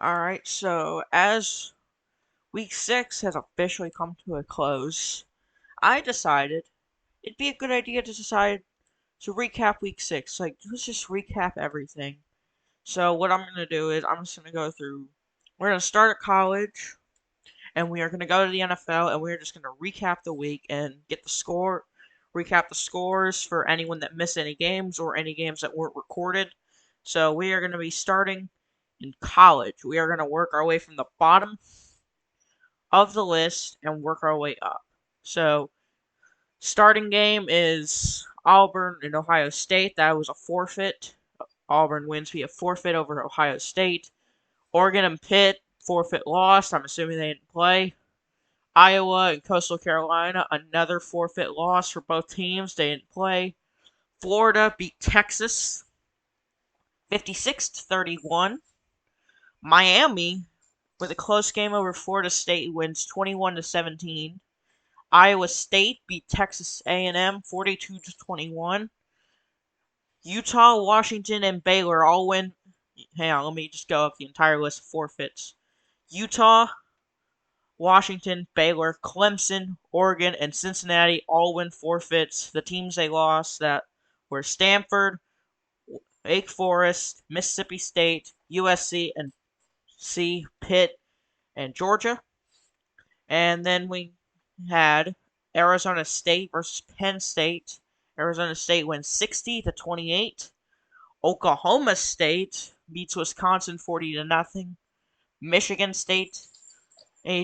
Alright, so as week 6 has officially come to a close, I decided it'd be a good idea to decide to recap week 6. Let's just recap everything. So, what I'm going to do is I'm just going to go through. We're going to start at college, and we are going to go to the NFL, and we're just going to recap the week and recap the scores for anyone that missed any games or any games that weren't recorded. So, we are going to be starting in college. We are going to work our way from the bottom of the list and work our way up. So, starting game is Auburn and Ohio State. That was a forfeit. Auburn wins via forfeit over Ohio State. Oregon and Pitt, forfeit lost. I'm assuming they didn't play. Iowa and Coastal Carolina, another forfeit loss for both teams. They didn't play. Florida beat Texas 56-31. Miami, with a close game over Florida State, wins 21-17. Iowa State beat Texas A&M 42-21. Utah, Washington, and Baylor all win. Hang on, let me just go up the entire list of forfeits. Utah, Washington, Baylor, Clemson, Oregon, and Cincinnati all win forfeits. The teams they lost that were Stanford, Wake Forest, Mississippi State, USC, and Pitt, and Georgia. And then we had Arizona State versus Penn State. Arizona State wins 60-28. Oklahoma State beats Wisconsin 40-0. Michigan State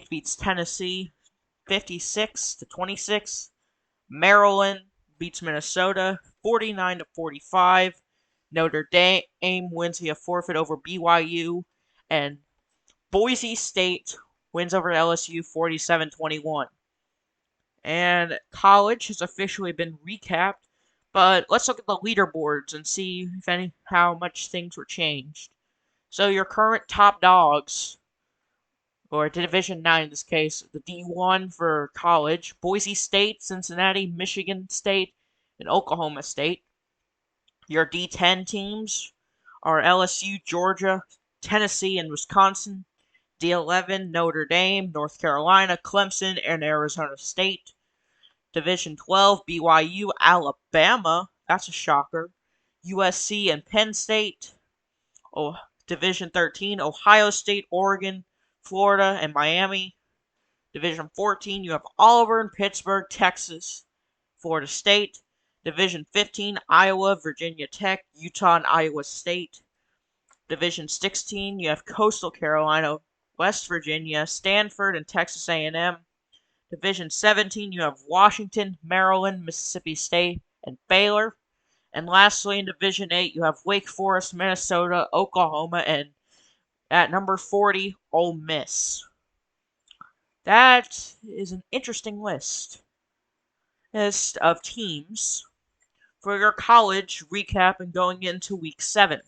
beats Tennessee 56-26. Maryland beats Minnesota 49-45. Notre Dame wins via forfeit over BYU, and Boise State wins over LSU 47-21. And college has officially been recapped, but let's look at the leaderboards and see if how much things were changed. So your current top dogs, or Division 9 in this case, the D1 for college, Boise State, Cincinnati, Michigan State, and Oklahoma State. Your D10 teams are LSU, Georgia, Tennessee, and Wisconsin. D11, Notre Dame, North Carolina, Clemson, and Arizona State. Division 12, BYU, Alabama. That's a shocker. USC and Penn State. Oh, Division 13, Ohio State, Oregon, Florida, and Miami. Division 14, you have Auburn, Pittsburgh, Texas, Florida State. Division 15, Iowa, Virginia Tech, Utah, and Iowa State. Division 16, you have Coastal Carolina, West Virginia, Stanford, and Texas A&M. Division 17, you have Washington, Maryland, Mississippi State, and Baylor. And lastly, in Division 8, you have Wake Forest, Minnesota, Oklahoma, and at number 40, Ole Miss. That is an interesting list of teams for your college recap and going into week 7,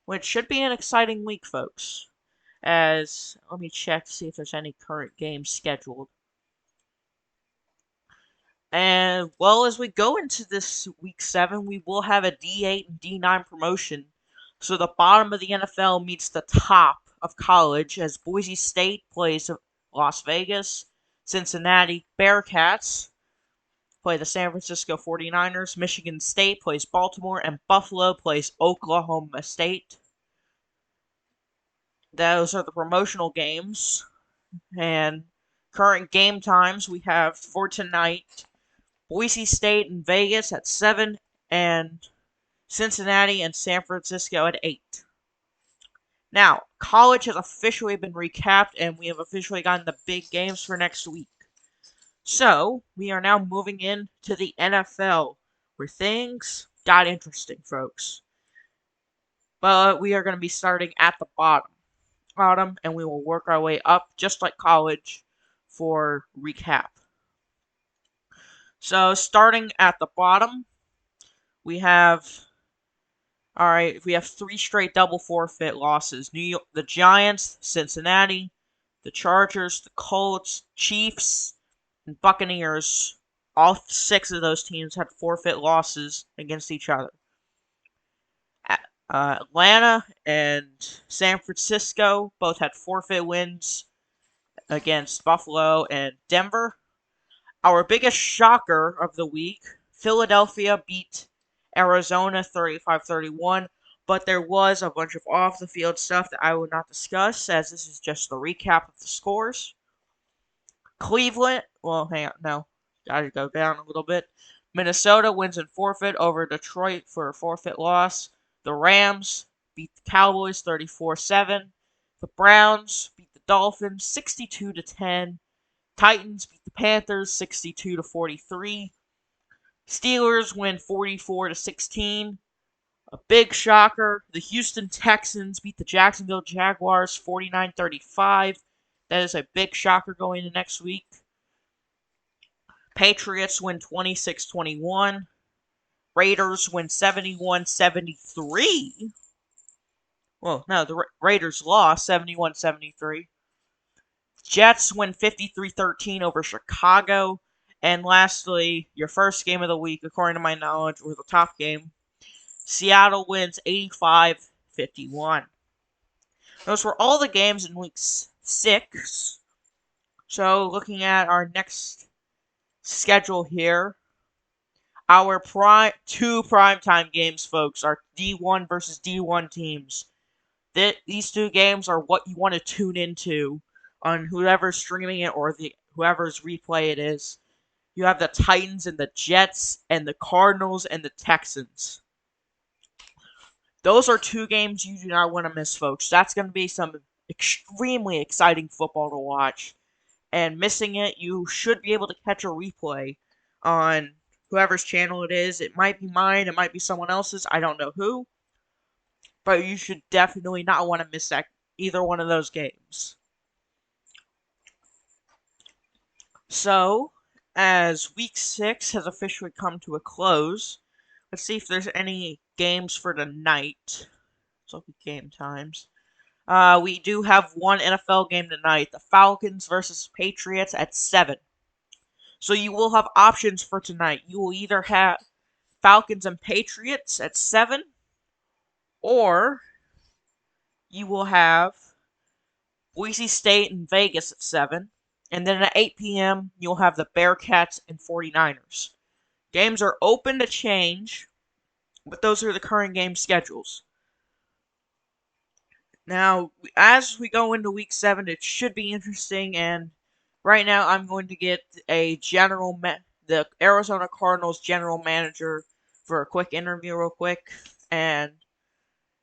which should be an exciting week, folks. Let me check to see if there's any current games scheduled. And, well, as we go into this week 7, we will have a D8 and D9 promotion. So the bottom of the NFL meets the top of college as Boise State plays Las Vegas, Cincinnati Bearcats play the San Francisco 49ers, Michigan State plays Baltimore, and Buffalo plays Oklahoma State. Those are the promotional games. And current game times we have for tonight Boise State and Vegas at 7, and Cincinnati and San Francisco at 8. Now, college has officially been recapped, and we have officially gotten the big games for next week. So, we are now moving in to the NFL, where things got interesting, folks. But we are going to be starting at the bottom, and we will work our way up, just like college, for recap. So, starting at the bottom, we have 3 straight double forfeit losses. The Giants, Cincinnati, the Chargers, the Colts, Chiefs, and Buccaneers. All 6 of those teams had forfeit losses against each other. Atlanta and San Francisco both had forfeit wins against Buffalo and Denver. Our biggest shocker of the week, Philadelphia beat Arizona 35-31, but there was a bunch of off the field stuff that I will not discuss as this is just the recap of the scores. Cleveland, well, hang on, no, gotta go down a little bit. Minnesota wins in forfeit over Detroit for a forfeit loss. The Rams beat the Cowboys 34-7. The Browns beat the Dolphins 62-10. Titans beat the Panthers 62-43. Steelers win 44-16. A big shocker, the Houston Texans beat the Jacksonville Jaguars 49-35. That is a big shocker going into next week. Patriots win 26-21. Raiders win 71-73. Well, no, the Raiders lost 71-73. Jets win 53-13 over Chicago. And lastly, your first game of the week, according to my knowledge, or the top game, Seattle wins 85-51. Those were all the games in week 6. So, looking at our next schedule here, our two primetime games, folks, are D1 versus D1 teams. These two games are what you want to tune into on whoever's streaming it or whoever's replay it is. You have the Titans and the Jets and the Cardinals and the Texans. Those are two games you do not want to miss, folks. That's going to be some extremely exciting football to watch. And missing it, you should be able to catch a replay on whoever's channel it is. It might be mine, it might be someone else's, I don't know who. But you should definitely not want to miss either one of those games. So, as week 6 has officially come to a close, let's see if there's any games for tonight. So, game times. We do have one NFL game tonight, the Falcons versus Patriots at 7. So you will have options for tonight. You will either have Falcons and Patriots at 7, or you will have Boise State and Vegas at 7. And then at 8 p.m., you'll have the Bearcats and 49ers. Games are open to change, but those are the current game schedules. Now, as we go into week 7, it should be interesting, and right now I'm going to get the Arizona Cardinals general manager for a quick interview real quick, and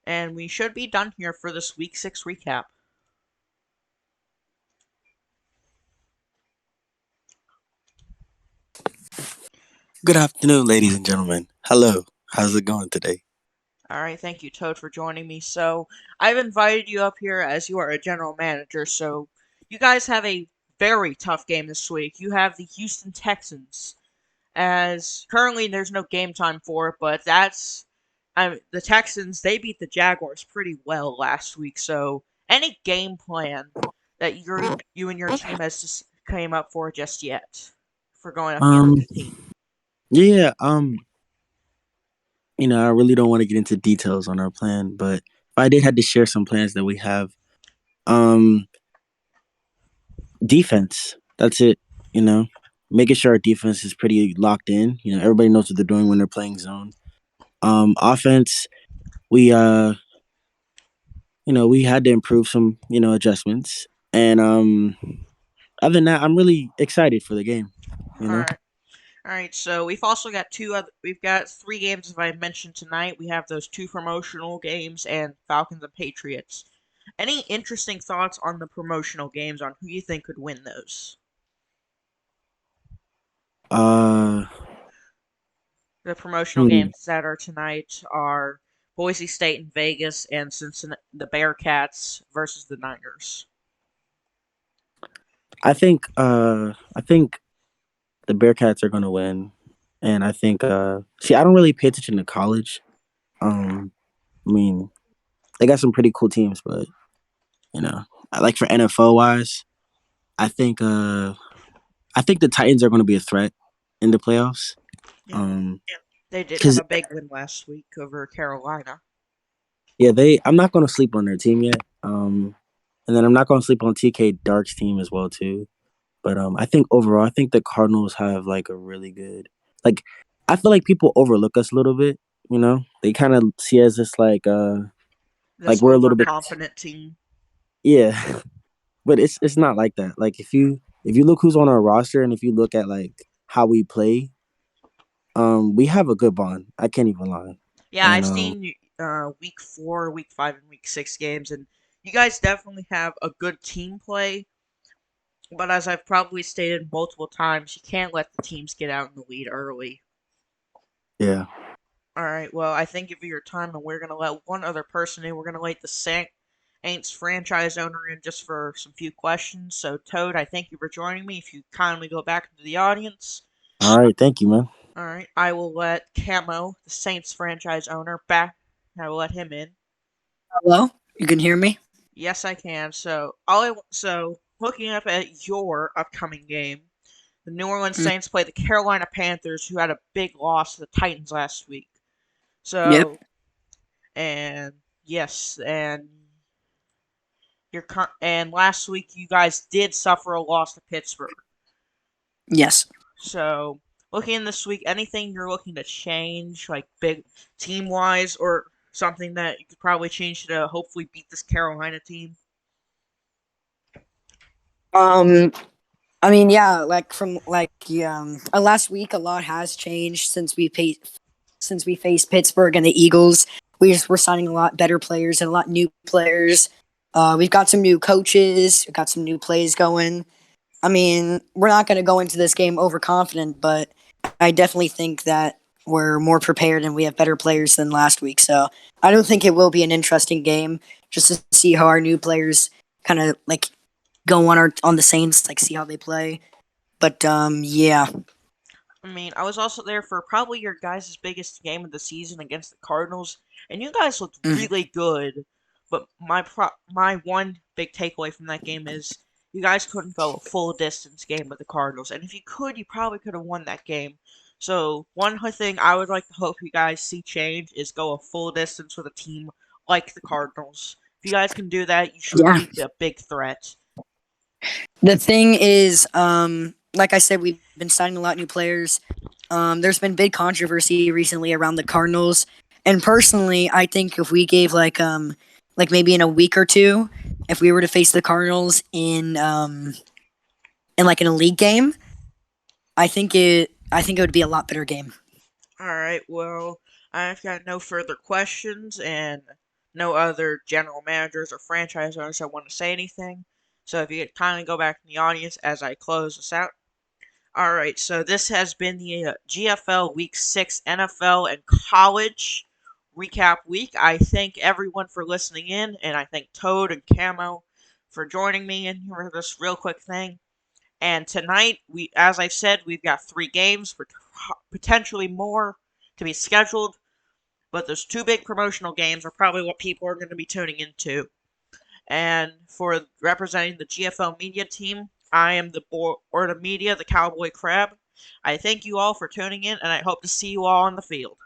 we should be done here for this week 6 recap. Good afternoon, ladies and gentlemen. Hello. How's it going today? All right, thank you, Toad, for joining me. So, I've invited you up here as you are a general manager. So, you guys have a very tough game this week. You have the Houston Texans. As currently there's no game time for it, but the Texans. They beat the Jaguars pretty well last week. So, any game plan that you and your team has just came up for just yet for going up against Um, this team? yeah, I really don't want to get into details on our plan, but if I did had to share some plans that we have, um, defense. That's it, you know. Making sure our defense is pretty locked in. Everybody knows what they're doing when they're playing zone. Offense, we we had to improve some, adjustments. And other than that, I'm really excited for the game, you All know. right. All right, so we've also got we've got 3 games as I mentioned tonight. We have those 2 promotional games and Falcons and Patriots. Any interesting thoughts on the promotional games on who you think could win those? Uh The promotional hmm. games that are tonight are Boise State and Vegas and Cincinnati, the Bearcats versus the Niners. I think the Bearcats are gonna win. And I think see I don't really pay attention to college. Um I mean, they got some pretty cool teams, but I like for NFL wise, I think uh I think the Titans are gonna be a threat in the playoffs. Yeah, Um they did have because a big win last week over Carolina. Yeah, they. I'm not going to sleep on their team yet. And then I'm not going to sleep on TK Dark's team as well too. But I think overall, I think the Cardinals have like a really good like. I feel like people overlook us a little bit. You know, they kind of see us as like This we're a little bit, overconfident team. yeah. But it's not like that. Like if you look who's on our roster and if you look at like how we play, we have a good bond. I can't even lie. Yeah, And I've seen week 4, week 5, and week 6 games, and you guys definitely have a good team play. But as I've probably stated multiple times, you can't let the teams get out in the lead early. yeah. All right, well, I thank you for your time, and we're going to let one other person in. We're going to let the Saints franchise owner in just for some few questions. So, Toad, I thank you for joining me. If you kindly go back into the audience. All right, thank you, man. All right, I will let Camo, the Saints franchise owner, back. I will let him in. Hello? You can hear me? Yes, I can. So looking up at your upcoming game, the New Orleans Mm, Saints play the Carolina Panthers, who had a big loss to the Titans last week. yep. So, and yes, and last week you guys did suffer a loss to Pittsburgh. Yes. So, looking this week, anything you're looking to change, like big team wise, or something that you could probably change to hopefully beat this Carolina team? Um I mean, yeah, like from last week a lot has changed since we faced Pittsburgh and the Eagles. We're signing a lot better players and a lot new players. We've got some new coaches, we've got some new plays going. I mean, we're not going to go into this game overconfident, but I definitely think that we're more prepared and we have better players than last week. So I don't think it will be an interesting game just to see how our new players kind of like go on the Saints, like see how they play. But yeah. I mean, I was also there for probably your guys' biggest game of the season against the Cardinals, and you guys looked Mhm. really good. But my one big takeaway from that game is you guys couldn't go a full distance game with the Cardinals, and if you could, you probably could have won that game. So one thing I would like to hope you guys see change is go a full distance with a team like the Cardinals. If you guys can do that, you should Yeah. be a big threat. The thing is, like I said, we've been signing a lot of new players. There's been big controversy recently around the Cardinals, and personally, I think if we gave like maybe in a week or two, if we were to face the Cardinals in like in a league game, I think it would be a lot better game. All right, well, I've got no further questions and no other general managers or franchise owners that want to say anything. So if you could kindly go back in the audience as I close this out. All right, so this has been the GFL Week 6 NFL and College recap week. I thank everyone for listening in, and I thank Toad and Camo for joining me in here for this real quick thing. And tonight, as I said, we've got 3 games, for potentially more to be scheduled. But those 2 big promotional games are probably what people are going to be tuning into. And for representing the GFL media team, I am the board of media, the Cowboy Crab. I thank you all for tuning in, and I hope to see you all on the field.